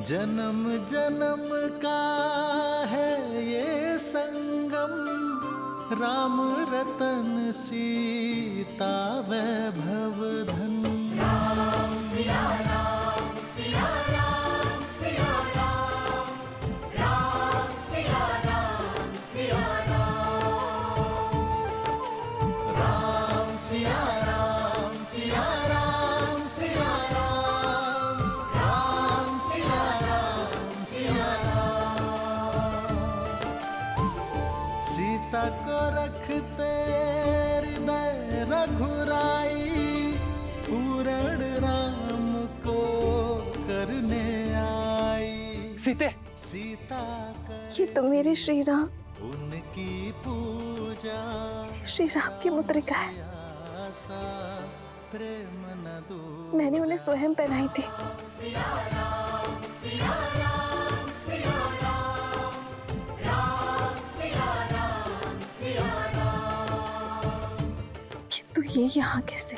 जन्म जन्म का है ये संगम, राम रतन सीता वैभव धन। राम सिया राम सिया राम सिया राम, राम सिया राम सिया राम, राम सिया राम सिया राम सिया राम, राम सिया राम सिया राम। सीता को रखते हृदय रघुराई, पूर्ण राम को करने आई। सीते, सीता ये तो मेरे श्री राम, उनकी पूजा, श्री राम की मुद्रिका है। प्रेम न दो, मैंने उन्हें स्वयं पहनाई थी। सिया राम सिया राम सिया राम, राम सिया राम सिया राम। किंतु ये यहाँ कैसे?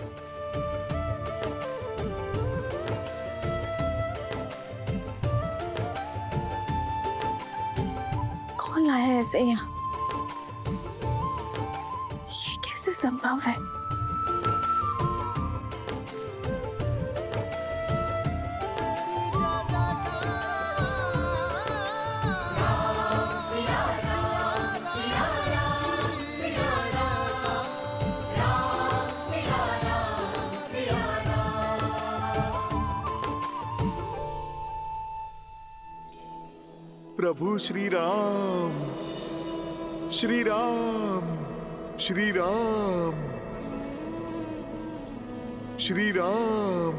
कौन लाया ऐसे यहाँ? ये कैसे संभव है? प्रभु श्री राम, श्री राम, श्री राम, श्री राम।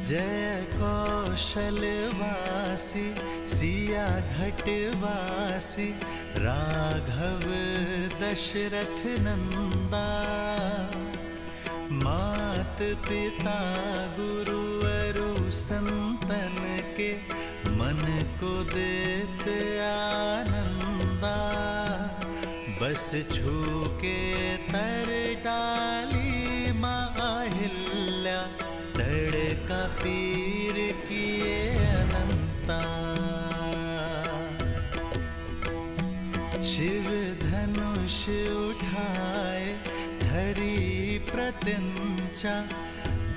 जय कौशलवासी सिया घटवासी, राघव दशरथ नंदा। मात पिता गुरु अरु संतन के, मन को देत आनंदा। बस छू के तर डाली माहिल्या, तड़का पीर किए अनंता। शिव धनुष उठाए धरी प्रत्यंचा,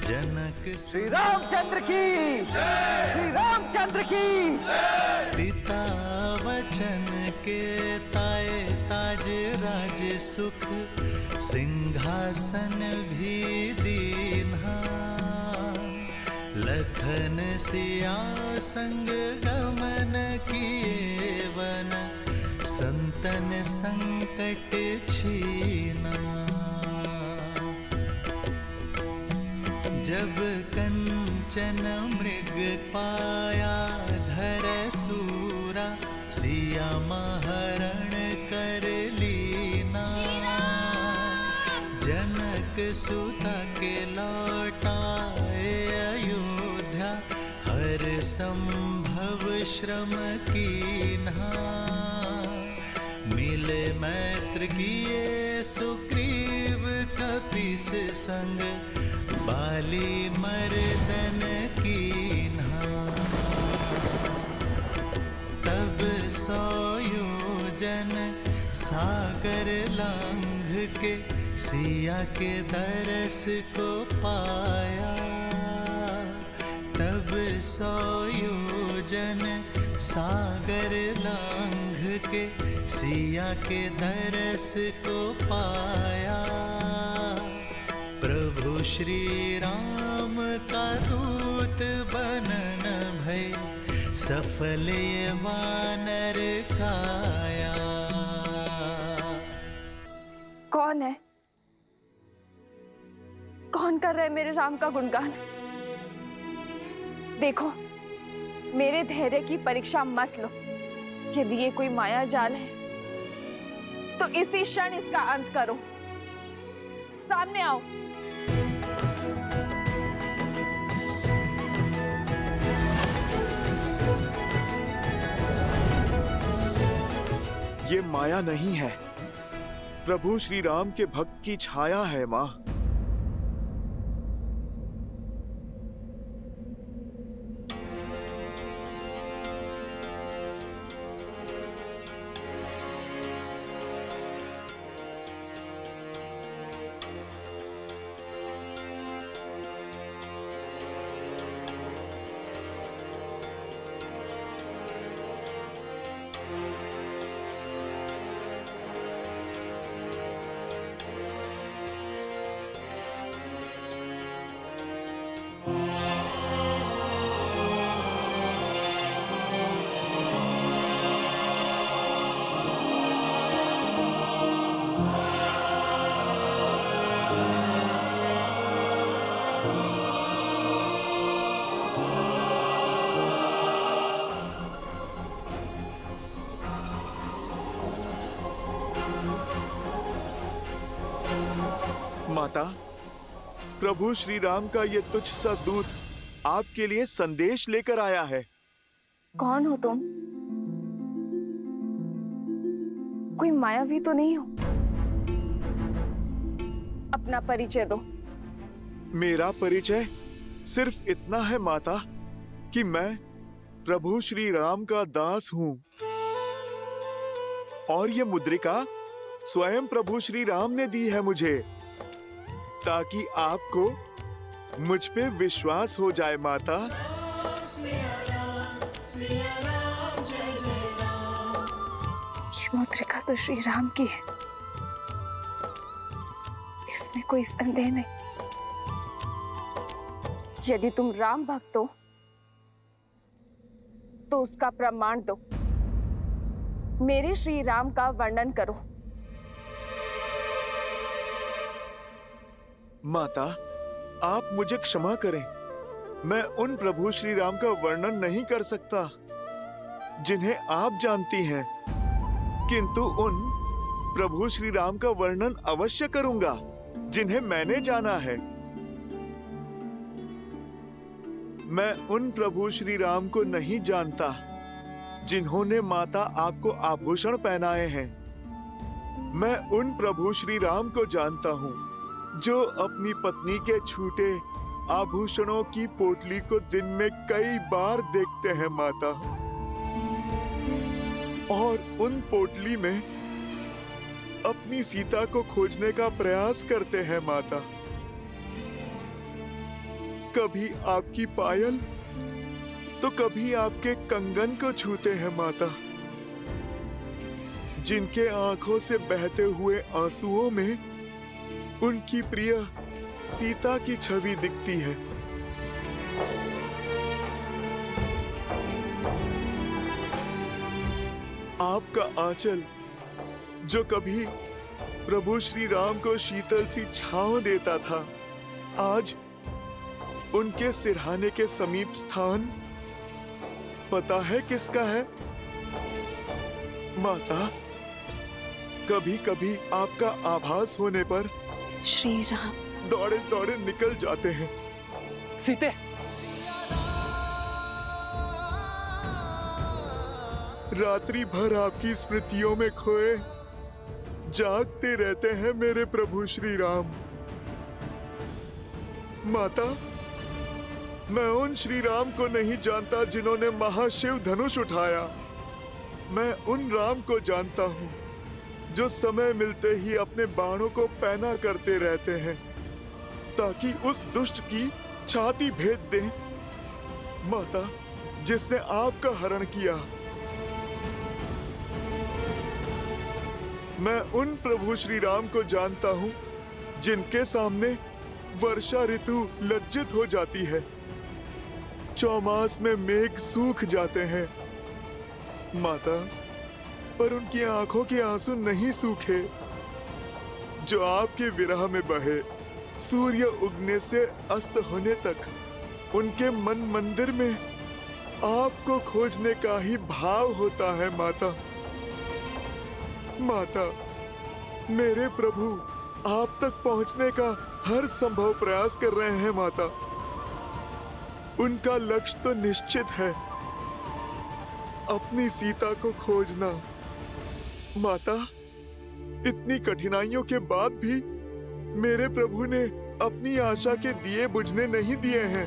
जनक श्री रामचंद्र की, श्री रामचंद्र की। पिता वचन के ताए, ताज राज सुख सिंहासन भी दीन्हा। लखन सिया संग गमन किए वन, संतन संकट छीना। जब कंचन मृग पाया धर सूरा, सिया महरण कर लीना। जनक सुता के लौटाए अयोध्या, हर संभव श्रम कीन्हा। मिले मैत्र किए सुग्रीव कपीस संग, बाली मर्दन कीन्हा। तब 100 योजन सागर लांघ के, सिया के दरस को पाया। तब 100 योजन सागर लांघ के, सिया के दरस को पाया। प्रभु श्री राम का दूत बनन भय, सफल ये वानर काया। कौन है? कौन कर रहे मेरे राम का गुणगान? देखो, मेरे धैर्य की परीक्षा मत लो। यदि ये कोई माया जाल है तो इसी क्षण इसका अंत करो। सामने आओ। ये माया नहीं है, प्रभु श्री राम के भक्त की छाया है माँ। माता, प्रभु श्री राम का ये तुच्छ सा दूत आपके लिए संदेश लेकर आया है। कौन हो तुम? कोई मायावी तो नहीं हो? अपना परिचय दो। मेरा परिचय सिर्फ इतना है माता कि मैं प्रभु श्री राम का दास हूँ और ये मुद्रिका स्वयं प्रभु श्री राम ने दी है मुझे, ताकि आपको मुझ पे विश्वास हो जाए माता। ये मुद्रिका तो श्री राम की है, इसमें कोई संदेह नहीं। यदि तुम राम भक्त हो तो उसका प्रमाण दो। मेरे श्री राम का वर्णन करो। माता, आप मुझे क्षमा करें, मैं उन प्रभु श्री राम का वर्णन नहीं कर सकता जिन्हें आप जानती हैं, किंतु उन प्रभु श्री राम का वर्णन अवश्य करूंगा जिन्हें मैंने जाना है। मैं उन प्रभु श्री राम को नहीं जानता जिन्होंने माता आपको आभूषण पहनाए हैं। मैं उन प्रभु श्री राम को जानता हूँ जो अपनी पत्नी के छूटे आभूषणों की पोटली को दिन में कई बार देखते हैं माता, और उन पोटली में अपनी सीता को खोजने का प्रयास करते हैं माता। कभी आपकी पायल तो कभी आपके कंगन को छूते हैं माता, जिनके आंखों से बहते हुए आंसुओं में उनकी प्रिय सीता की छवि दिखती है। आपका आंचल जो कभी प्रभु श्री राम को शीतल सी छांव देता था, आज उनके सिरहाने के समीप स्थान पता है किसका है माता? कभी कभी आपका आभास होने पर श्री राम दौड़े दौड़े निकल जाते हैं। सीते, रात्रि भर आपकी स्मृतियों में खोए जागते रहते हैं मेरे प्रभु श्री राम। माता, मैं उन श्री राम को नहीं जानता जिन्होंने महाशिव धनुष उठाया। मैं उन राम को जानता हूँ जो समय मिलते ही अपने बाणों को पैना करते रहते हैं ताकि उस दुष्ट की छाती भेद दें। माता, जिसने आपका हरण किया। मैं उन प्रभु श्री राम को जानता हूँ जिनके सामने वर्षा ऋतु लज्जित हो जाती है, चौमास में मेघ सूख जाते हैं। माता, पर उनकी आंखों के आंसू नहीं सूखे जो आपके विरह में बहे। सूर्य उगने से अस्त होने तक उनके मन मंदिर में आपको खोजने का ही भाव होता है। माता, माता, मेरे प्रभु आप तक पहुंचने का हर संभव प्रयास कर रहे हैं। माता, उनका लक्ष्य तो निश्चित है, अपनी सीता को खोजना। माता, इतनी कठिनाइयों के बाद भी मेरे प्रभु ने अपनी आशा के दिए बुझने नहीं दिए हैं।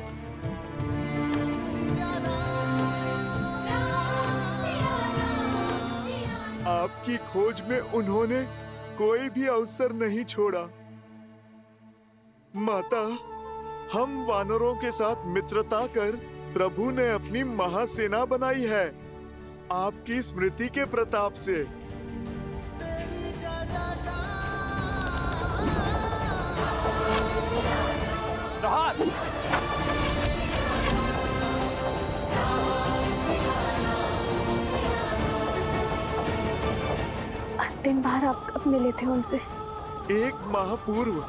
आपकी खोज में उन्होंने कोई भी अवसर नहीं छोड़ा। माता, हम वानरों के साथ मित्रता कर प्रभु ने अपनी महासेना बनाई है आपकी स्मृति के प्रताप से। प्रहार! अंतिम बार आप कब मिले थे उनसे? 1 माह पूर्व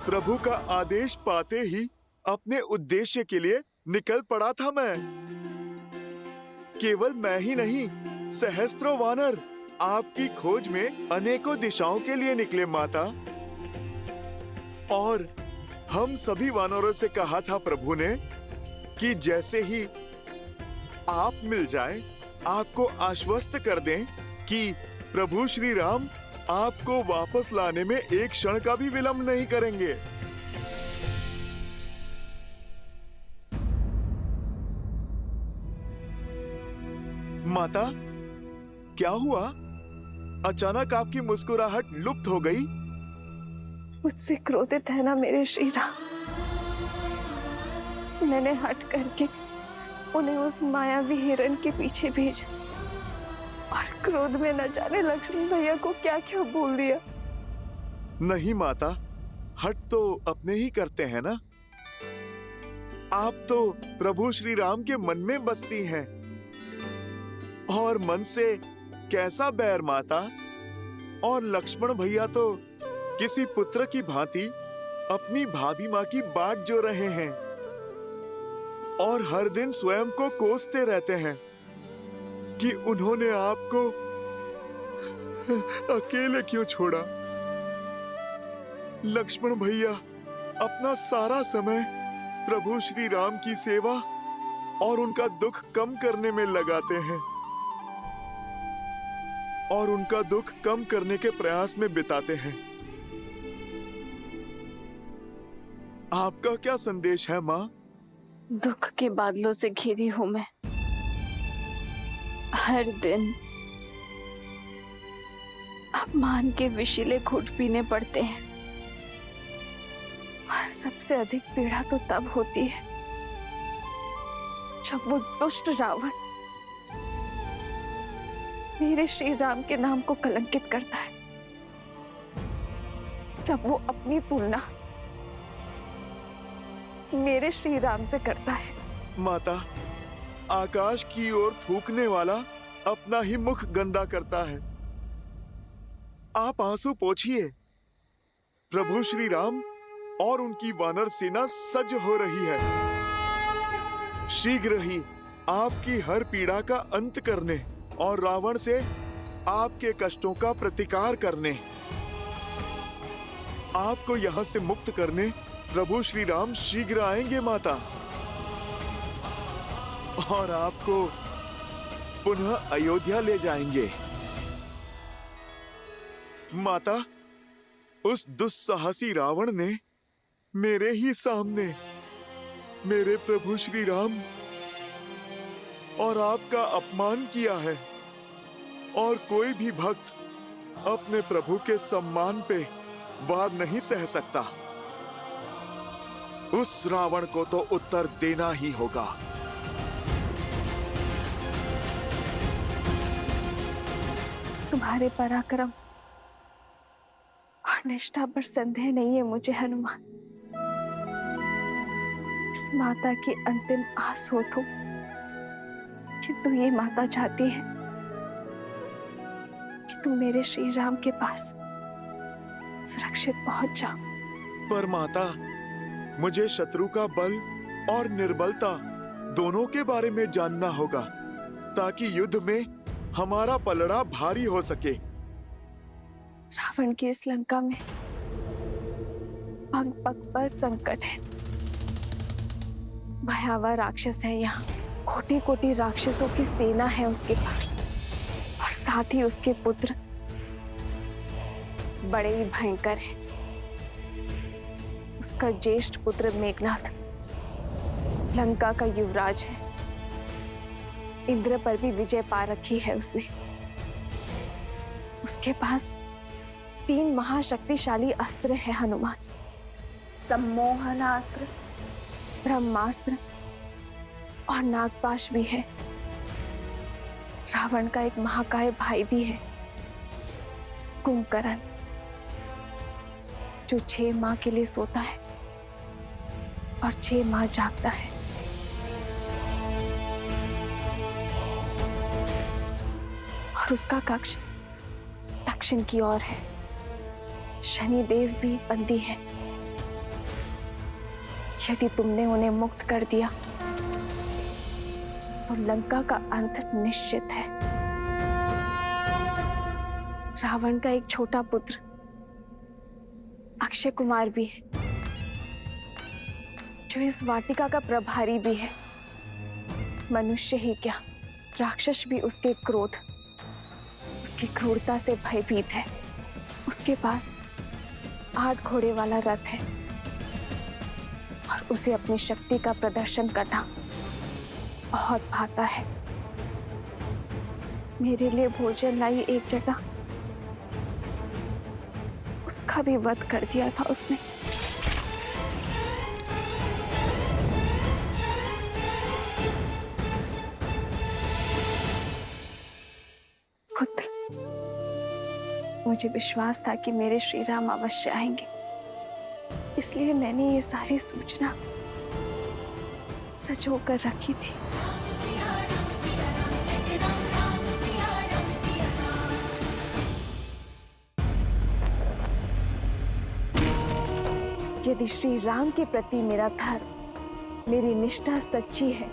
प्रभु का आदेश पाते ही अपने उद्देश्य के लिए निकल पड़ा था मैं। केवल मैं ही नहीं, सहस्त्रों वानर आपकी खोज में अनेकों दिशाओं के लिए निकले माता। और हम सभी वानरों से कहा था प्रभु ने कि जैसे ही आप मिल जाएं, आपको आश्वस्त कर दें कि प्रभु श्री राम आपको वापस लाने में एक क्षण का भी विलंब नहीं करेंगे। माता, क्या हुआ? अचानक आपकी मुस्कुराहट लुप्त हो गई। मुझसे क्रोधित है ना मेरे श्री राम। मैंने हट करके उन्हें उस मायावी हिरण के पीछे भेजा और क्रोध में न जाने लक्ष्मण भैया को क्या क्या बोल दिया। नहीं माता, हट तो अपने ही करते हैं ना। आप तो प्रभु श्री राम के मन में बसती हैं। और मन से कैसा बैर माता? और लक्ष्मण भैया तो किसी पुत्र की भांति अपनी भाभी माँ की बाट जो रहे हैं और हर दिन स्वयं को कोसते रहते हैं कि उन्होंने आपको अकेले क्यों छोड़ा। लक्ष्मण भैया अपना सारा समय प्रभु श्री राम की सेवा और उनका दुख कम करने में लगाते हैं और उनका दुख कम करने के प्रयास में बिताते हैं। आपका क्या संदेश है माँ? दुख के बादलों से घिरी हूं मैं। हर दिन अपमान के विषीले घूंट पीने पड़ते हैं और सबसे अधिक पीड़ा तो तब होती है जब वो दुष्ट रावण मेरे श्री राम के नाम को कलंकित करता है, जब वो अपनी तुलना मेरे श्री राम से करता है। माता, आकाश की ओर थूकने वाला अपना ही मुख गंदा करता है। आप आंसू पोंछिए। प्रभु श्री राम और उनकी वानर सेना सज्ज हो रही है। शीघ्र ही आपकी हर पीड़ा का अंत करने और रावण से आपके कष्टों का प्रतिकार करने, आपको यहाँ से मुक्त करने प्रभु श्री राम शीघ्र आएंगे माता, और आपको पुनः अयोध्या ले जाएंगे। माता, उस दुस्साहसी रावण ने मेरे ही सामने मेरे प्रभु श्री राम और आपका अपमान किया है, और कोई भी भक्त अपने प्रभु के सम्मान पे वार नहीं सह सकता। उस रावण को तो उत्तर देना ही होगा। तुम्हारे पराक्रम और निष्ठा पर संदेह नहीं है मुझे हनुमान। इस माता की अंतिम आस हो तुम, किंतु ये माता चाहती है कि तुम मेरे श्री राम के पास सुरक्षित पहुंच जाओ। पर माता, मुझे शत्रु का बल और निर्बलता दोनों के बारे में जानना होगा, ताकि युद्ध में हमारा पलड़ा भारी हो सके। रावण की इस लंका में पग पग पर संकट है। भयावह राक्षस है यहाँ, कोटि कोटि राक्षसों की सेना है उसके पास, और साथ ही उसके पुत्र बड़े ही भयंकर हैं। उसका ज्येष्ठ पुत्र मेघनाथ लंका का युवराज है। इंद्र पर भी विजय पा रखी है उसने। उसके पास 3 महाशक्तिशाली अस्त्र है हनुमान। सम्मोहनास्त्र, ब्रह्मास्त्र और नागपाश भी है। रावण का एक महाकाय भाई भी है, कुंभकर्ण, जो 6 माह के लिए सोता है और 6 माह जागता है। और उसका कक्ष दक्षिण की ओर है। शनि देव भी बंदी है। यदि तुमने उन्हें मुक्त कर दिया तो लंका का अंत निश्चित है। रावण का एक छोटा पुत्र अक्षय कुमार भी है। जो इस वाटिका का प्रभारी भी है। मनुष्य ही क्या, राक्षस भी उसके क्रोध, उसकी क्रूरता से भयभीत है। उसके पास 8 घोड़े वाला रथ है और उसे अपनी शक्ति का प्रदर्शन करना बहुत भाता है। मेरे लिए भोजन लाई एक जटा, उसका भी वध कर दिया था उसने। पुत्र, मुझे विश्वास था कि मेरे श्री राम अवश्य आएंगे, इसलिए मैंने ये सारी सूचना सजो कर रखी थी। यदि श्री राम के प्रति मेरा धर्म, मेरी निष्ठा सच्ची है,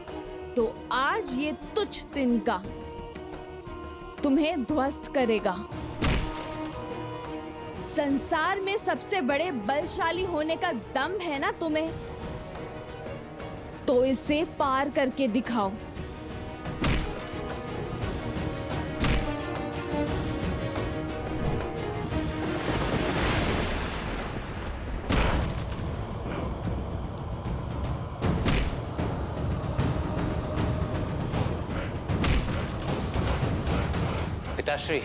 तो आज ये तुच्छ तिनका तुम्हें ध्वस्त करेगा। संसार में सबसे बड़े बलशाली होने का दम है ना तुम्हें, तो इसे पार करके दिखाओ। पिताश्री,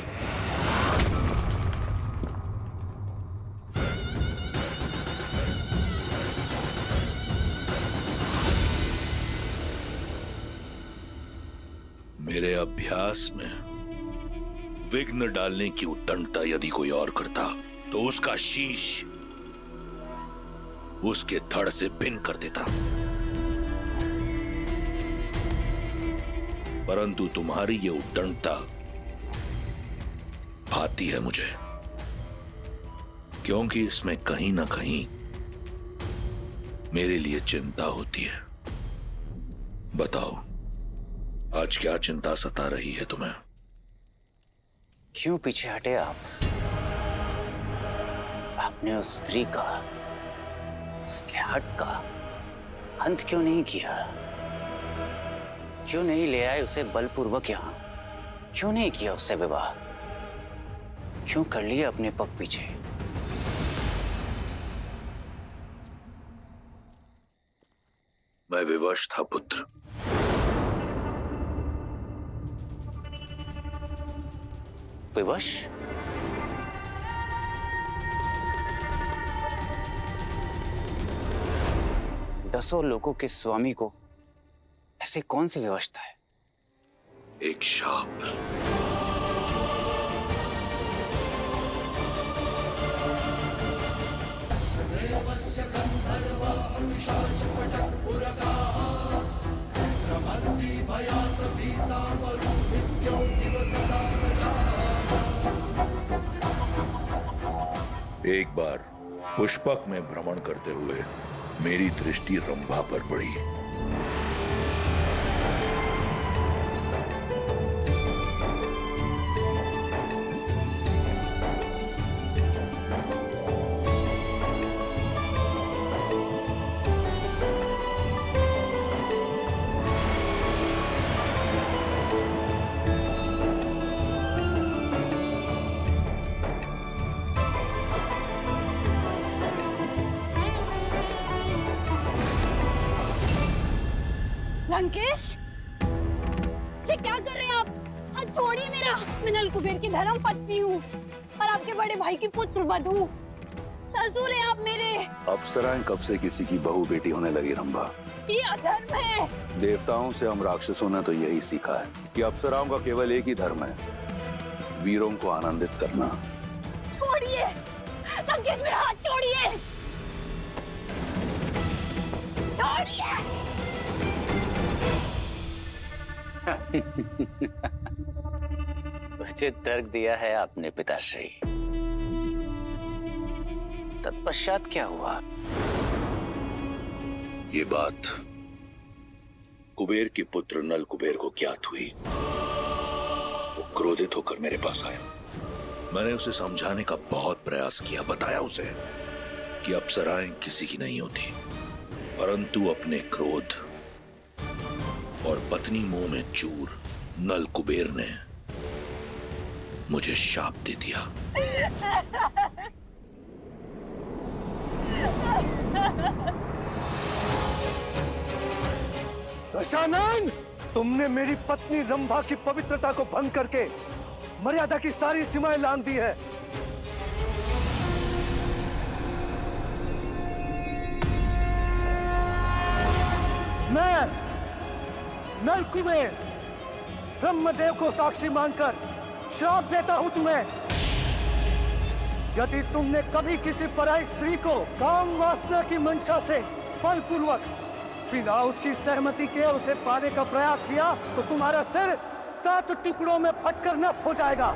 मेरे अभ्यास में विघ्न डालने की उद्दंडता यदि कोई और करता तो उसका शीश उसके धड़ से भिन्न कर देता, परंतु तुम्हारी ये उद्दंडता भाती है मुझे, क्योंकि इसमें कहीं ना कहीं मेरे लिए चिंता होती है। बताओ, आज क्या चिंता सता रही है तुम्हें? क्यों पीछे हटे आप? आपने उस स्त्री का, उसके हट का अंत क्यों नहीं किया? क्यों नहीं ले आए उसे बलपूर्वक यहां? क्यों नहीं किया उससे विवाह? क्यों कर लिया अपने पग पीछे? मैं विवश था पुत्र। विवश? दसों लोगों के स्वामी को ऐसे कौन सी विवशता है? एक शाप। एक बार पुष्पक में भ्रमण करते हुए मेरी दृष्टि रंभा पर पड़ी। लंकेश, ये क्या कर रहे हैं आप? हाथ छोड़िए मेरा। मैं नल कुबेर की धर्म पत्नी हूँ और आपके बड़े भाई की पुत्र वधू हूँ। ससुर हैं आप मेरे। अप्सराएं कब से किसी की बहू बेटी होने लगी रंभा? ये अधर्म है। देवताओं से हम राक्षसों ने तो यही सीखा है कि अप्सराओं का केवल एक ही धर्म है, वीरों को आनंदित करना। छोड़िए लंकेश, मेरा हाथ छोड़िए। छोड़िए। उचित तर्क दिया है आपने पिताश्री। तत्पश्चात क्या हुआ? ये बात कुबेर के पुत्र नल कुबेर को ज्ञात हुई। वो क्रोधित होकर मेरे पास आया। मैंने उसे समझाने का बहुत प्रयास किया, बताया उसे कि अप्सराएं किसी की नहीं होती, परंतु अपने क्रोध और पत्नी मुंह में चूर नल कुबेर ने मुझे शाप दे दिया। दशानन, तुमने मेरी पत्नी रंभा की पवित्रता को भंग करके मर्यादा की सारी सीमाएं लांघ दी है। मैं नल कुबेर ब्रह्मदेव को साक्षी मानकर श्राप देता हूं तुम्हें। यदि तुमने कभी किसी पराई स्त्री को काम वासना की मंशा से बलपूर्वक बिना उसकी सहमति के उसे पाने का प्रयास किया तो तुम्हारा सिर 7 टुकड़ों में फटकर नष्ट हो जाएगा।